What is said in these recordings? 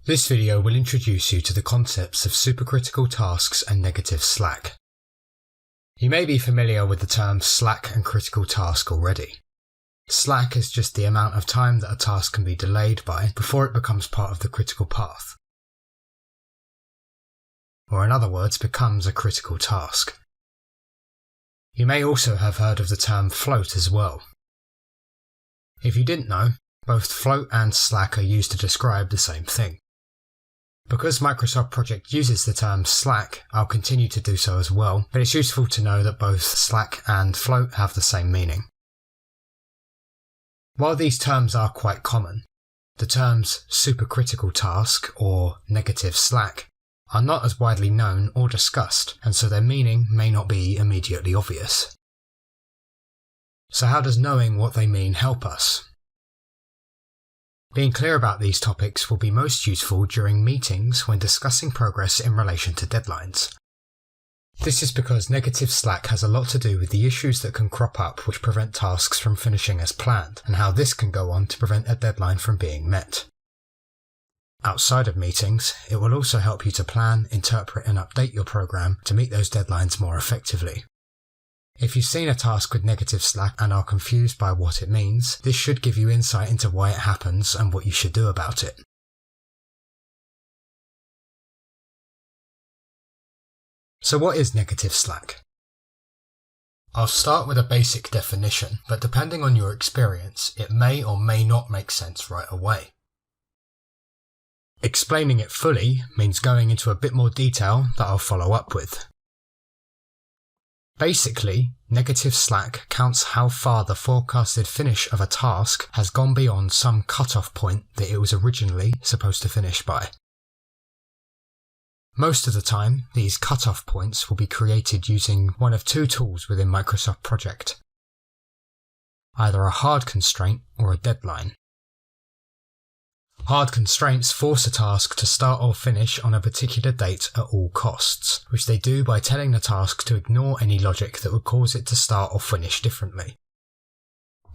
This video will introduce you to the concepts of supercritical tasks and negative slack. You may be familiar with the terms slack and critical task already. Slack is just the amount of time that a task can be delayed by before it becomes part of the critical path, or in other words, becomes a critical task. You may also have heard of the term float as well. If you didn't know, both float and slack are used to describe the same thing. Because Microsoft Project uses the term slack, I'll continue to do so as well, but it's useful to know that both slack and float have the same meaning. While these terms are quite common, the terms supercritical task or negative slack are not as widely known or discussed, and so their meaning may not be immediately obvious. So how does knowing what they mean help us? Being clear about these topics will be most useful during meetings when discussing progress in relation to deadlines. This is because negative slack has a lot to do with the issues that can crop up which prevent tasks from finishing as planned, and how this can go on to prevent a deadline from being met. Outside of meetings, it will also help you to plan, interpret and update your program to meet those deadlines more effectively. If you've seen a task with negative slack and are confused by what it means, this should give you insight into why it happens and what you should do about it. So what is negative slack? I'll start with a basic definition, but depending on your experience, it may or may not make sense right away. Explaining it fully means going into a bit more detail that I'll follow up with. Basically, negative slack counts how far the forecasted finish of a task has gone beyond some cutoff point that it was originally supposed to finish by. Most of the time, these cutoff points will be created using one of two tools within Microsoft Project, either a hard constraint or a deadline. Hard constraints force a task to start or finish on a particular date at all costs, which they do by telling the task to ignore any logic that would cause it to start or finish differently.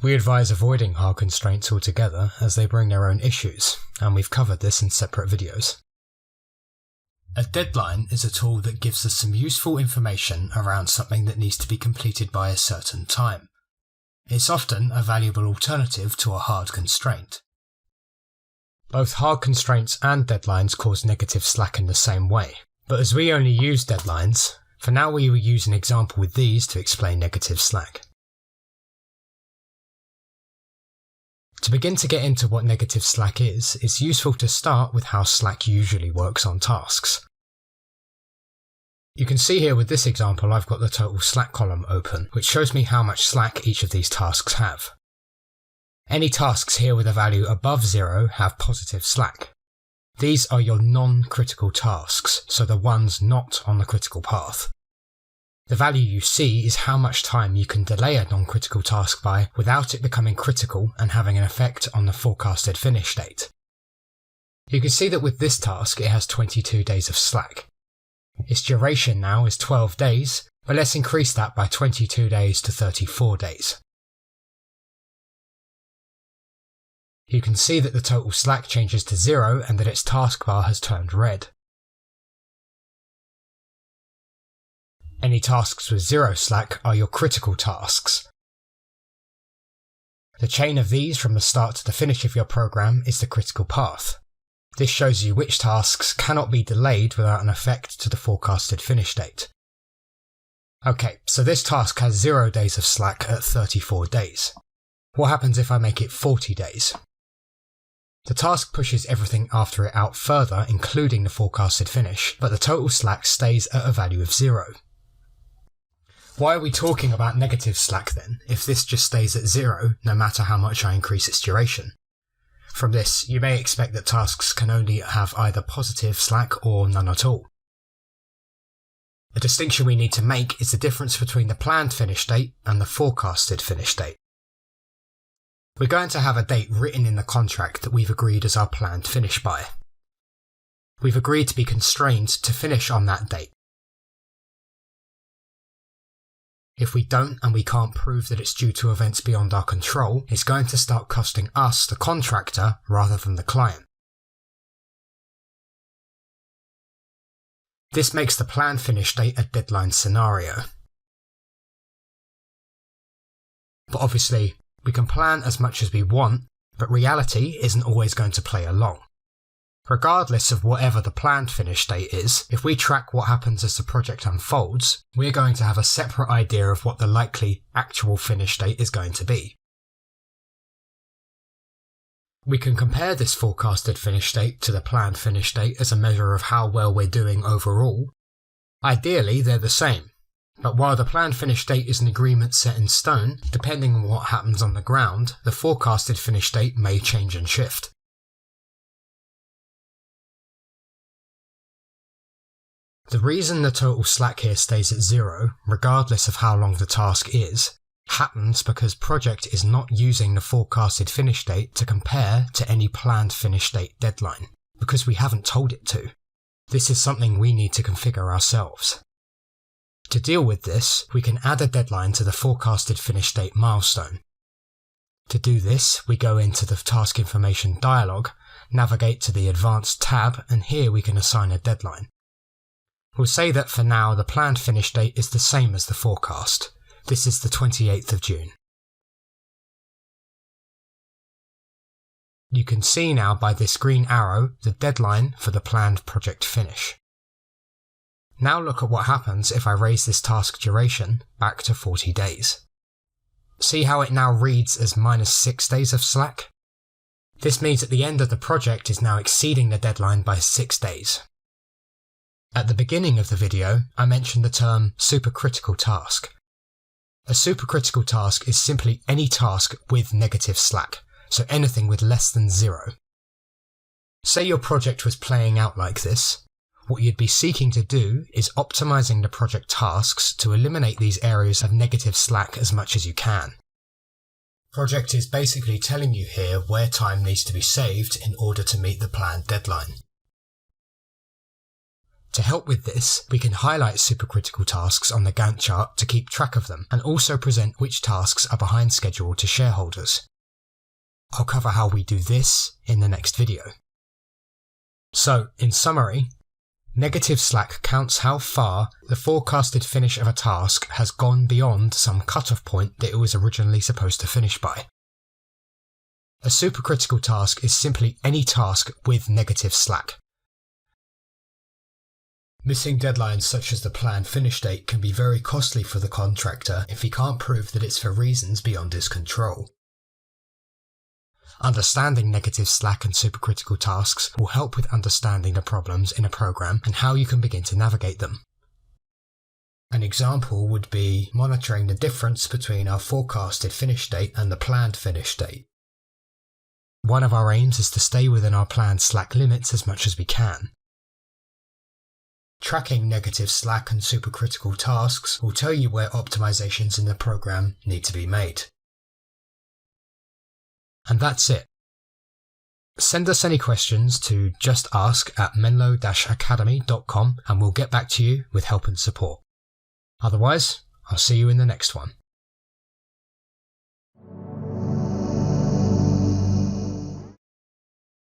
We advise avoiding hard constraints altogether as they bring their own issues, and we've covered this in separate videos. A deadline is a tool that gives us some useful information around something that needs to be completed by a certain time. It's often a valuable alternative to a hard constraint. Both hard constraints and deadlines cause negative slack in the same way, but as we only use deadlines, for now we will use an example with these to explain negative slack. To begin to get into what negative slack is, it's useful to start with how slack usually works on tasks. You can see here with this example I've got the total slack column open, which shows me how much slack each of these tasks have. Any tasks here with a value above 0 have positive slack. These are your non-critical tasks, so the ones not on the critical path. The value you see is how much time you can delay a non-critical task by without it becoming critical and having an effect on the forecasted finish date. You can see that with this task it has 22 days of slack. Its duration now is 12 days, but let's increase that by 22 days to 34 days. You can see that the total slack changes to 0 and that its taskbar has turned red. Any tasks with 0 slack are your critical tasks. The chain of these from the start to the finish of your program is the critical path. This shows you which tasks cannot be delayed without an effect to the forecasted finish date. Okay, so this task has 0 days of slack at 34 days. What happens if I make it 40 days? The task pushes everything after it out further, including the forecasted finish, but the total slack stays at a value of 0. Why are we talking about negative slack then, if this just stays at 0 no matter how much I increase its duration? From this, you may expect that tasks can only have either positive slack or none at all. The distinction we need to make is the difference between the planned finish date and the forecasted finish date. We're going to have a date written in the contract that we've agreed as our planned finish by. We've agreed to be constrained to finish on that date. If we don't and we can't prove that it's due to events beyond our control, it's going to start costing us, the contractor, rather than the client. This makes the planned finish date a deadline scenario. But obviously, we can plan as much as we want, but reality isn't always going to play along. Regardless of whatever the planned finish date is, if we track what happens as the project unfolds, we're going to have a separate idea of what the likely actual finish date is going to be. We can compare this forecasted finish date to the planned finish date as a measure of how well we're doing overall. Ideally, they're the same, but while the planned finish date is an agreement set in stone, depending on what happens on the ground, the forecasted finish date may change and shift. The reason the total slack here stays at 0, regardless of how long the task is, happens because project is not using the forecasted finish date to compare to any planned finish date deadline, because we haven't told it to. This is something we need to configure ourselves. To deal with this, we can add a deadline to the forecasted finish date milestone. To do this, we go into the Task Information dialog, navigate to the Advanced tab, and here we can assign a deadline. We'll say that for now the planned finish date is the same as the forecast. This is the 28th of June. You can see now by this green arrow the deadline for the planned project finish. Now look at what happens if I raise this task duration back to 40 days. See how it now reads as -6 days of slack? This means that the end of the project is now exceeding the deadline by 6 days. At the beginning of the video, I mentioned the term supercritical task. A supercritical task is simply any task with negative slack, so anything with less than 0. Say your project was playing out like this. What you'd be seeking to do is optimizing the project tasks to eliminate these areas of negative slack as much as you can. Project is basically telling you here where time needs to be saved in order to meet the planned deadline. To help with this, we can highlight supercritical tasks on the Gantt chart to keep track of them and also present which tasks are behind schedule to shareholders. I'll cover how we do this in the next video. So, in summary, negative slack counts how far the forecasted finish of a task has gone beyond some cutoff point that it was originally supposed to finish by. A supercritical task is simply any task with negative slack. Missing deadlines such as the planned finish date can be very costly for the contractor if he can't prove that it's for reasons beyond his control. Understanding negative slack and supercritical tasks will help with understanding the problems in a program and how you can begin to navigate them. An example would be monitoring the difference between our forecasted finish date and the planned finish date. One of our aims is to stay within our planned slack limits as much as we can. Tracking negative slack and supercritical tasks will tell you where optimizations in the program need to be made. And that's it. Send us any questions to JustAsk@menlo-academy.com and we'll get back to you with help and support. Otherwise, I'll see you in the next one.